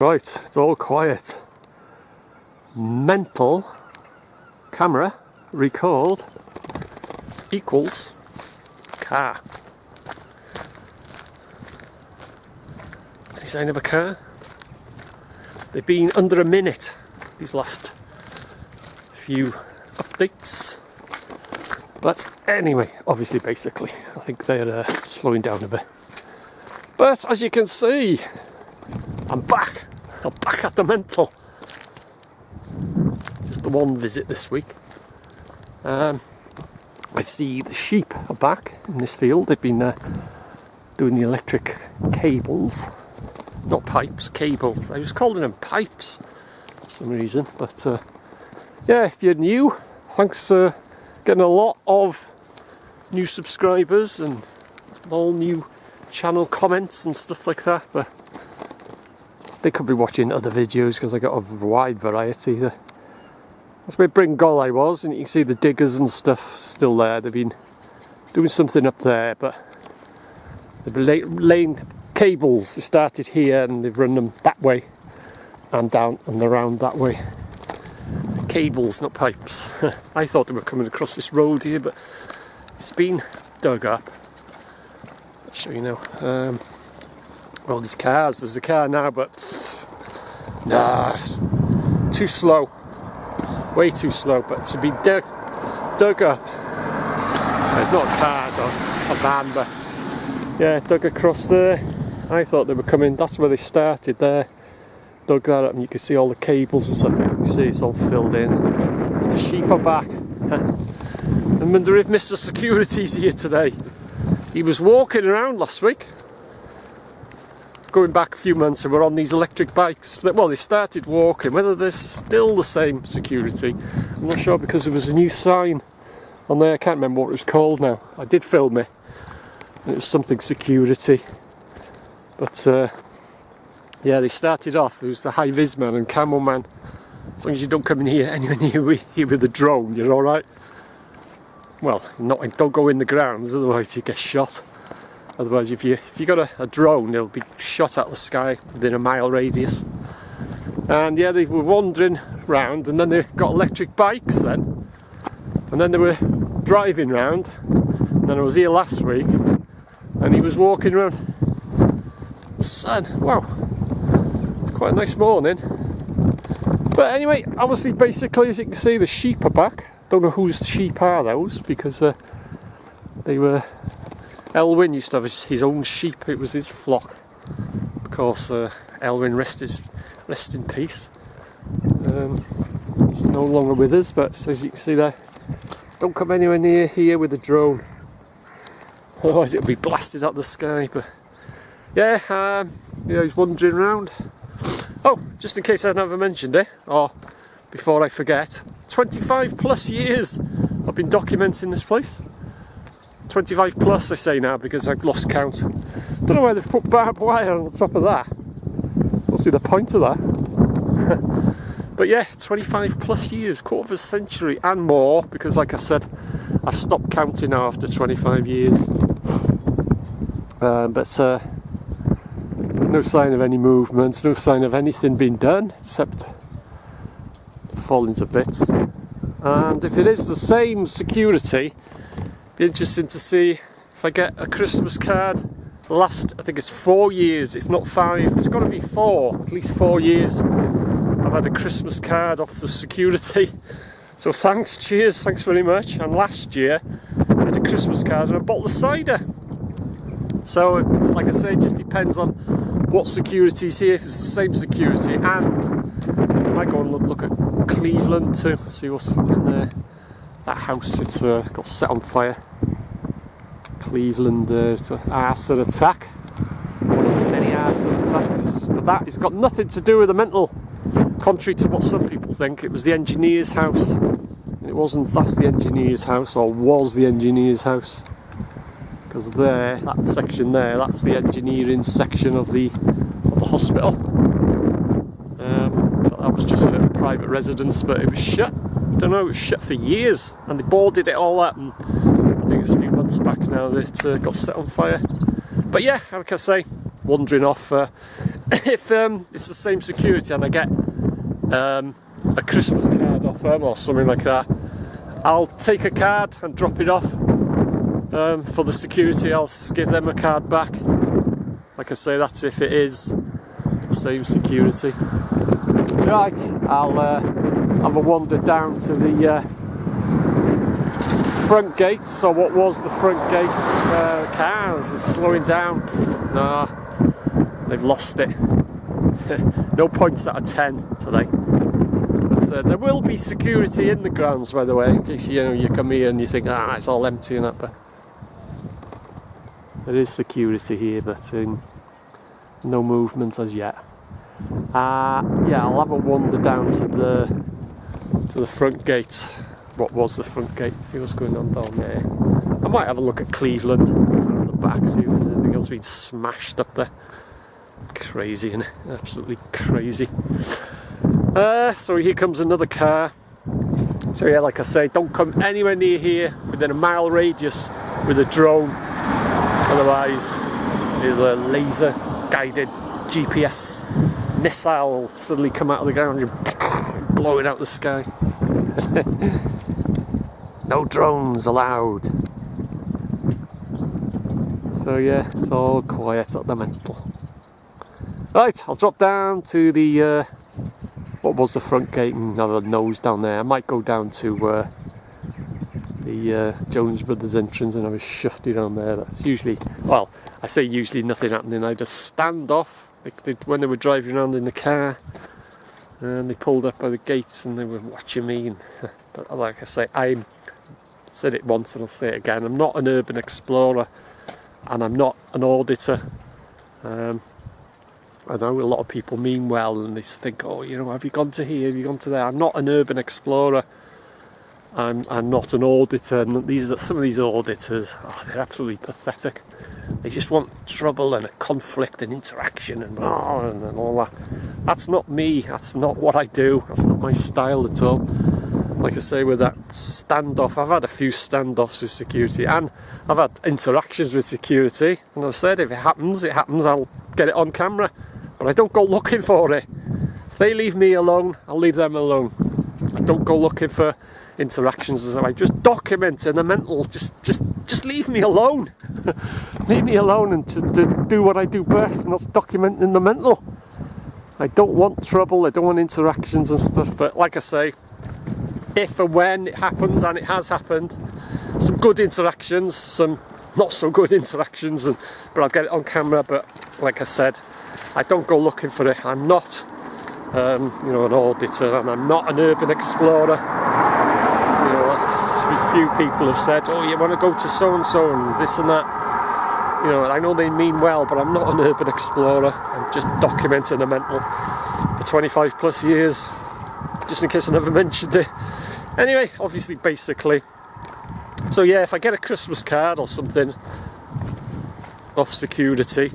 Right, it's all quiet. Mental camera recalled equals car. Any sign of a car? They've been under a minute these last few updates. But anyway, obviously, basically, I think they're slowing down a bit. But as you can see, I'm back. I'm back at the mental. Just the one visit this week. I see the sheep are back in this field. They've been doing the electric cables. Not pipes, cables. I was calling them pipes for some reason. But yeah, if you're new, thanks for getting a lot of new subscribers and all new channel comments and stuff like that. But they could be watching other videos because I got a wide variety. That's where Bringall I was, and you can see the diggers and stuff still there. They've been doing something up there, but they've been laying cables. They started here and they've run them that way and down and around that way. Cables, not pipes. I thought they were coming across this road here, but it's been dug up. I'll show you now. All these cars, there's a car now, but nah, it's too slow, way too slow. But to be dug up, it's not a car, it's a van, but yeah, dug across there. I thought they were coming, that's where they started there, dug that up, and you can see all the cables and stuff. You can see it's all filled in. And the sheep are back. I wonder if Mr. Security's here today. He was walking around last week. Going back a few months, and we're on these electric bikes. Well, they started walking. Whether they're still the same security, I'm not sure, because there was a new sign on there. I can't remember what it was called now. I did film it, and it was something security. But yeah, they started off. There was the high vis man and camo man. As long as you don't come in here anywhere near here with a drone, you're all right. Well, don't go in the grounds, otherwise you get shot. Otherwise, if you got a drone, it'll be shot out of the sky within a mile radius. And yeah, they were wandering round, and then they got electric bikes then. And then they were driving round. And then I was here last week, and he was walking around. Sun, wow, it's quite a nice morning. But anyway, obviously, basically, as you can see, the sheep are back. Don't know whose sheep are those, because they were... Elwyn used to have his own sheep. It was his flock. Of course, Elwyn rest in peace. He's no longer with us, but as you can see there, don't come anywhere near here with a drone, otherwise it'll be blasted out the sky. But yeah, he's wandering around. Oh, just in case I never mentioned it, or before I forget, 25 plus years I've been documenting this place. 25 plus I say now, because I've lost count. Don't know why they've put barbed wire on the top of that. We'll see the point of that. But yeah, 25 plus years, quarter of a century and more, because like I said, I've stopped counting now after 25 years. But no sign of any movements, no sign of anything being done, except falling to bits. And if it is the same security, be interesting to see if I get a Christmas card. Last, I think it's 4 years, if not 5. It's got to be 4, at least 4 years. I've had a Christmas card off the security. So thanks, cheers, thanks very much. And last year, I had a Christmas card and a bottle of cider. So, like I say, it just depends on what security's here. If it's the same security, and I might go and look at Cleveland too, see what's happening there. That house, it's got set on fire. Cleveland, it's an arson attack. One of the many arson attacks. But that has got nothing to do with the mental. Contrary to what some people think, it was the engineer's house. It wasn't. That's the engineer's house, or was the engineer's house. Because there, that section there, that's the engineering section of the hospital. That was just a private residence, but it was shut. I don't know, it was shut for years, and they boarded it all up, and I think it's a few months back now that it got set on fire. But yeah, like I say, wandering off if it's the same security and I get a Christmas card off them or something like that, I'll take a card and drop it off. For the security, I'll give them a card back. Like I say, that's if it is the same security. Right, I'll have a wander down to the front gates, or what was the front gates. Cars are slowing down. Nah, they've lost it. No points out of 10 today. But there will be security in the grounds, by the way, in case you come here and you think, it's all empty and that, but there is security here, but no movement as yet. Yeah, I'll have a wander down to the front gate. What was the front gate? See what's going on down there. I might have a look at Cleveland on the back, see if there's anything else being smashed up there. Crazy, isn't it? Absolutely crazy. So here comes another car. So yeah, like I say, don't come anywhere near here within a mile radius with a drone. Otherwise, the laser guided GPS missile will suddenly come out of the ground and blow it out the sky. No drones allowed. So yeah, it's all quiet at the mental. Right, I'll drop down to the what was the front gate and have a nose down there. I might go down to the Jons Brothers entrance and have a shufty down there. That's usually, well, I say usually nothing happening. I just stand off like when they were driving around in the car, and they pulled up by the gates and they were watching me. And but like I say, I said it once and I'll say it again. I'm not an urban explorer, and I'm not an auditor. I know a lot of people mean well and they think, oh, have you gone to here, have you gone to there? I'm not an urban explorer. I'm not an auditor, and some of these auditors, they're absolutely pathetic. They just want trouble and a conflict and interaction and all that. That's not me, that's not what I do, that's not my style at all. Like I say, with that standoff, I've had a few standoffs with security, and I've had interactions with security, and I've said if it happens, I'll get it on camera, but I don't go looking for it. If they leave me alone, I'll leave them alone. I don't go looking for interactions. I just document in the mental. Just leave me alone. Leave me alone and to do what I do best, and that's documenting in the mental. I don't want trouble, I don't want interactions and stuff, but like I say, if and when it happens, and it has happened, some good interactions, some not so good interactions, but I'll get it on camera. But like I said, I don't go looking for it. I'm not an auditor, and I'm not an urban explorer. A few people have said, oh, you want to go to so and so and this and that. I know they mean well, but I'm not an urban explorer. I'm just documenting a mental for 25 plus years, just in case I never mentioned it. Anyway, obviously, basically, so yeah, if I get a Christmas card or something off security,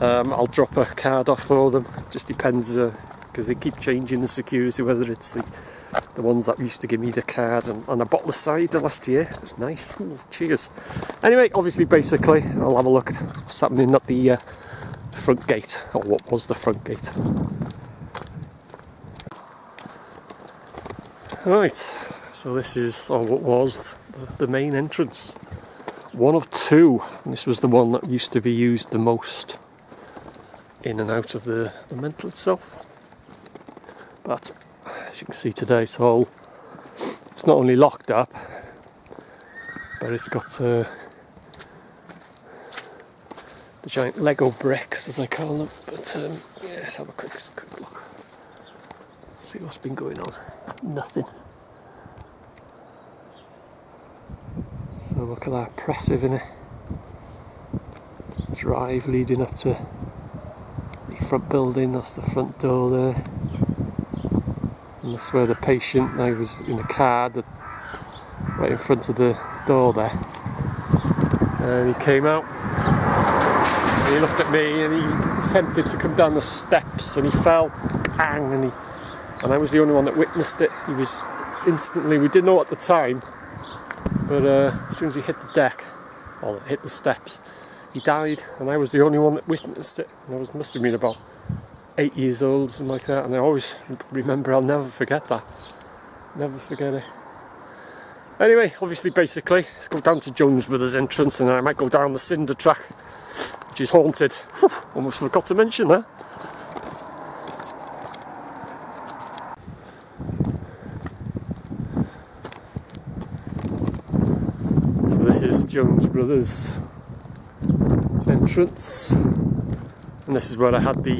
I'll drop a card off for them. Just depends, because they keep changing the security, whether it's the ones that used to give me the cards and a bottle of cider last year. It was nice. Ooh, cheers. Anyway, obviously, basically, I'll have a look at what's happening at the front gate, or what was the front gate. Right, so this is, or what was, the main entrance. One of two, and this was the one that used to be used the most in and out of the mental itself. But as you can see today, it's not only locked up, but it's got the giant Lego bricks, as I call them. But yeah, let's have a quick look. See what's been going on. Nothing. So look at that, impressive, innit? Drive leading up to the front building. That's the front door there. And that's where the patient, I was in the car right in front of the door there, and he came out and he looked at me and he attempted to come down the steps and he fell, bang, and I was the only one that witnessed it. He was instantly, we didn't know at the time, but as soon as he hit the deck, or hit the steps, he died, and I was the only one that witnessed it. And I must have been about 8 years old, something like that, and I always remember, I'll never forget that. Never forget it. Anyway, obviously, basically, let's go down to Jons Entrance, and then I might go down the Cinder Track, which is haunted. Whew, almost forgot to mention that. So this is Jons Entrance, and this is where I had the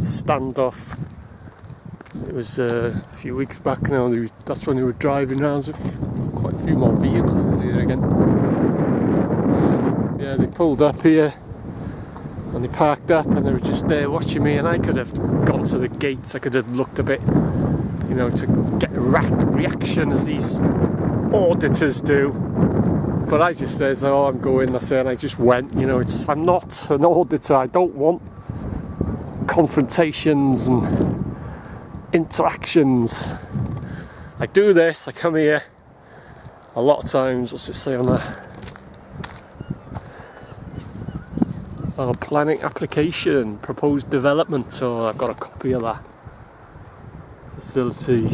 standoff. It was a few weeks back now. That's when they were driving around with quite a few more vehicles here again. Yeah, they pulled up here and they parked up, and they were just there watching me, and I could have gone to the gates, I could have looked a bit, you know, to get a reaction as these auditors do. But I just said, oh, I'm going, that's it, and I just went. You know, I'm not an auditor, I don't want confrontations and interactions. I do this, I come here a lot of times. What's it say on that? Oh, planning application, proposed development. So I've got a copy of that. Facility.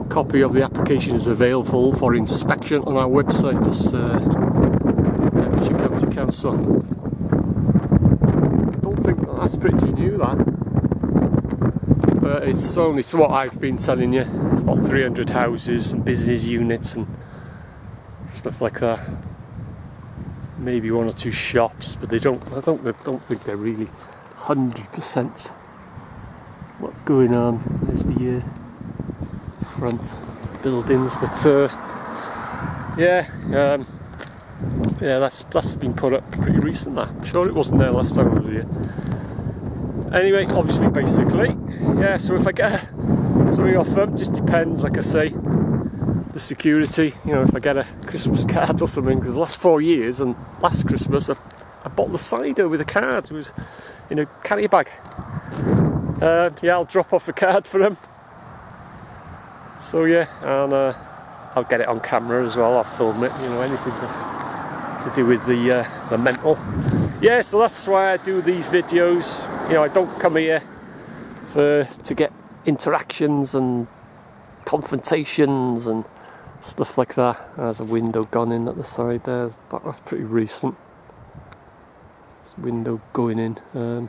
Copy of the application is available for inspection on our website. That's Denbigh County Council. I don't think that's pretty new, that. But it's only what I've been telling you. It's about 300 houses and business units and stuff like that. Maybe one or two shops, but I don't think they're really 100% what's going on. There's the front buildings, but yeah, that's been put up pretty recent. That, I'm sure it wasn't there last time I was here. Anyway, obviously, basically, yeah. So if I get something off them, just depends. Like I say, the security. You know, if I get a Christmas card or something, because the last 4 years and last Christmas, I bought the cider with a card. It was in a carrier bag. Yeah, I'll drop off a card for them. So yeah, and I'll get it on camera as well. I'll film it. You know, anything to do with the mental. Yeah, so that's why I do these videos. You know, I don't come here to get interactions and confrontations and stuff like that. There's a window gone in at the side there. That's pretty recent. This window going in.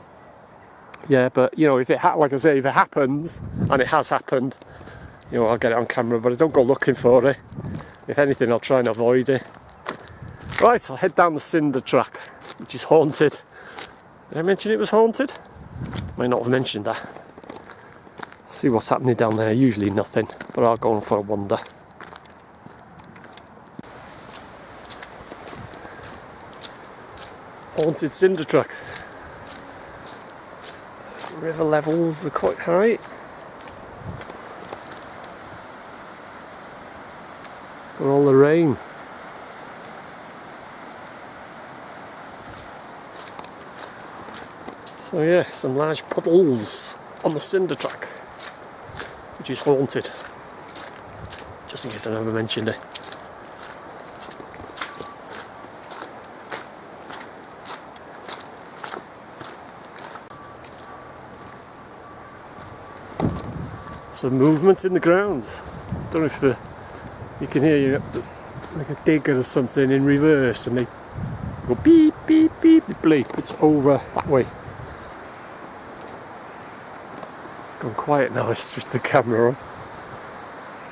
Yeah, but you know, if it like I say, if it happens, and it has happened, you know, I'll get it on camera, but I don't go looking for it. If anything, I'll try and avoid it. Right, I'll head down the Cinder Track, which is haunted. Did I mention it was haunted? Might not have mentioned that. See what's happening down there. Usually nothing, but I'll go on for a wander. Haunted Cinder Track. River levels are quite high. Got all the rain. So yeah, some large puddles on the Cinder Track, which is haunted. Just in case I never mentioned it. Some movements in the grounds. Don't know if you can hear like a digger or something in reverse, and they go beep beep beep bleep. It's over that way. It's gone quiet now. It's just the camera on.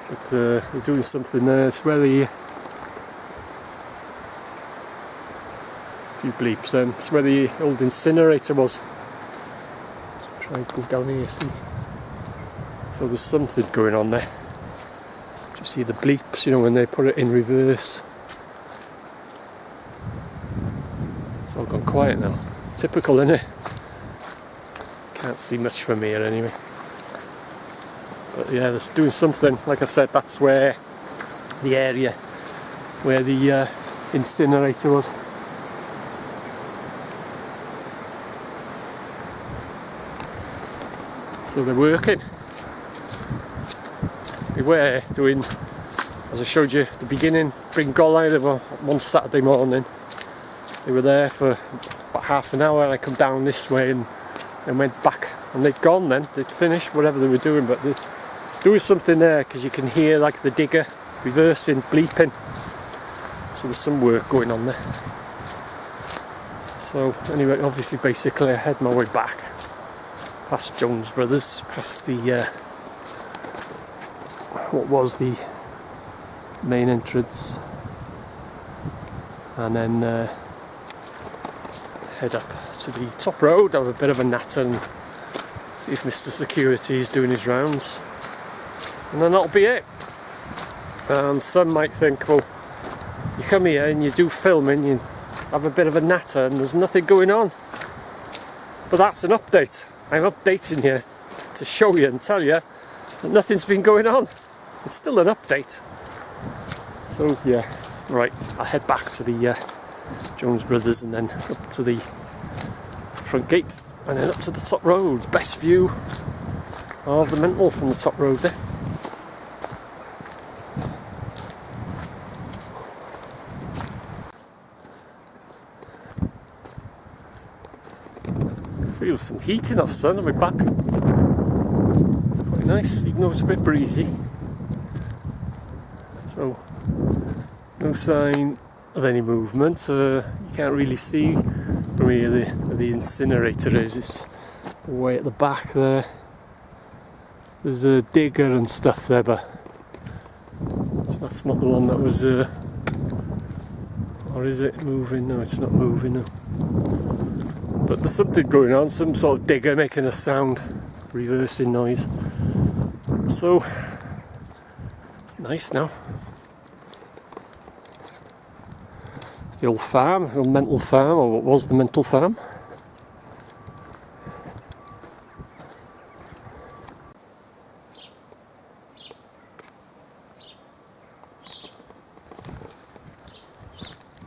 But they're doing something there. It's where the few bleeps. It's where the old incinerator was. Let's try and go down here. See. So there's something going on there. Do you see the bleeps, you know, when they put it in reverse? It's all gone quiet now. It's typical, isn't it? Can't see much from here anyway. But yeah, they're doing something. Like I said, that's where the area where the incinerator was. So they're working. They were doing as I showed you at the beginning, Denbigh, they were one Saturday morning. They were there for about half an hour, and I come down this way and went back, and they'd gone then, they'd finished whatever they were doing, but they're doing something there because you can hear like the digger reversing, bleeping. So there's some work going on there. So anyway, obviously basically I head my way back past Jons Brothers, past the what was the main entrance, and then head up to the top road, have a bit of a natter and see if Mr. Security is doing his rounds, and then that'll be it. And some might think, well, you come here and you do filming, you have a bit of a natter and there's nothing going on. But that's an update. I'm updating you to show you and tell you that nothing's been going on. It's still an update. So yeah, right, I'll head back to the Jons Brothers and then up to the front gate and then up to the top road. Best view of the Mental from the top road there. Feel some heat in our sun on my back. It's quite nice, even though it's a bit breezy. So, no sign of any movement. You can't really see from where the incinerator is. It's way at the back there. There's a digger and stuff there, but that's not the one that was. Or is it moving? No, it's not moving. No. But there's something going on, some sort of digger making a sound, reversing noise. So, it's nice now. It's the old farm, the old Mental farm, or what was the Mental farm.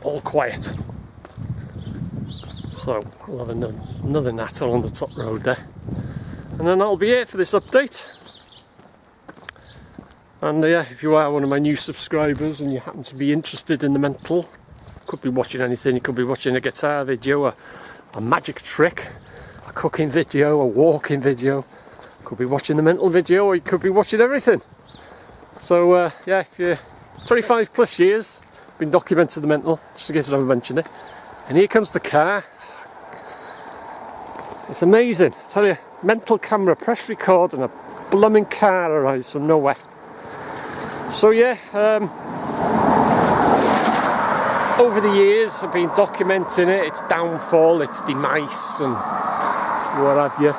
All quiet. So we'll have another natter on the top road there, and then that'll be it for this update. And if you are one of my new subscribers and you happen to be interested in the Mental, could be watching anything. You could be watching a guitar video, a magic trick, a cooking video, a walking video. Could be watching the Mental video, or you could be watching everything. So yeah, if you're 25 plus years, been documenting the Mental, just in case I haven't mentioned it. And here comes the car. It's amazing, I tell you, Mental camera, press record, and a blooming car arrives from nowhere. So yeah, over the years I've been documenting it, its downfall, its demise and what have you,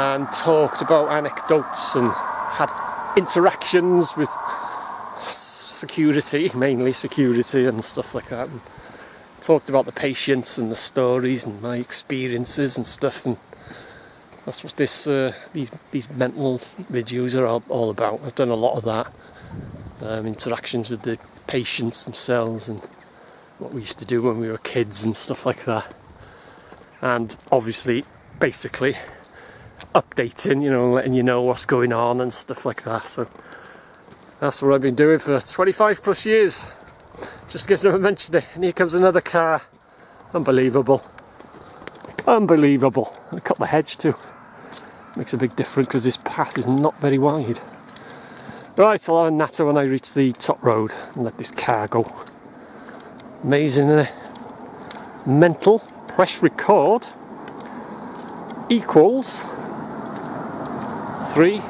and talked about anecdotes and had interactions with security, mainly security and stuff like that. And talked about the patients and the stories and my experiences and stuff, and that's what this these Mental videos are all about. I've done a lot of that, interactions with the patients themselves and what we used to do when we were kids and stuff like that, and obviously basically updating, you know, letting you know what's going on and stuff like that. So that's what I've been doing for 25 plus years. Just in case I haven't mentioned it. And here comes another car. Unbelievable. Unbelievable. I cut the hedge too. Makes a big difference because this path is not very wide. Right, I'll have a natter when I reach the top road and let this car go. Amazing, isn't it? Mental, press record, equals 3,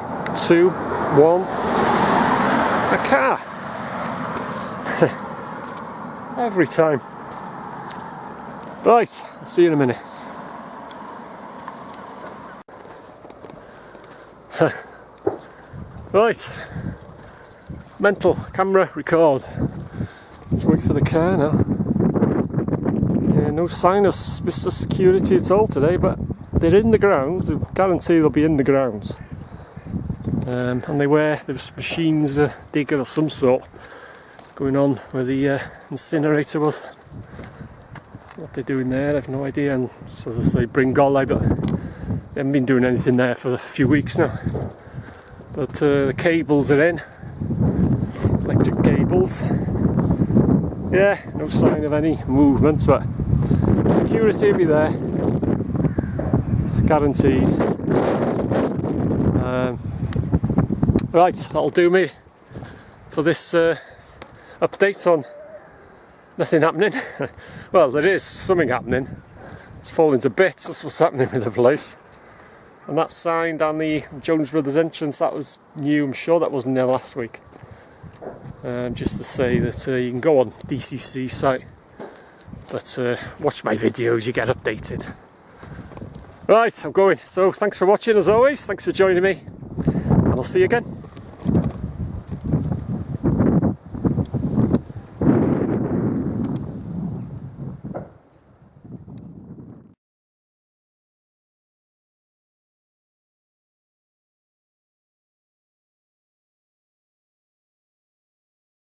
2, 1, a car. Every time. Right, I'll see you in a minute. Right, Mental, camera, record. Let's wait for the car now. Yeah, no sign of Mr. Security at all today, but they're in the grounds. I guarantee they'll be in the grounds. And there's machines, a digger of some sort, going on where the incinerator was. What they're doing there, I have no idea. And so as I say, Denbigh, but they haven't been doing anything there for a few weeks now. But the cables are in. cables. Yeah, no sign of any movement, but security will be there, guaranteed. Right, that'll do me for this update on nothing happening. Well, there is something happening. It's falling to bits, that's what's happening with the place. And that sign down the Jons Brothers entrance, that was new, I'm sure that wasn't there last week. Just to say that you can go on DCC site, but watch my videos, you get updated. Right, I'm going. So thanks for watching as always, thanks for joining me, and I'll see you again.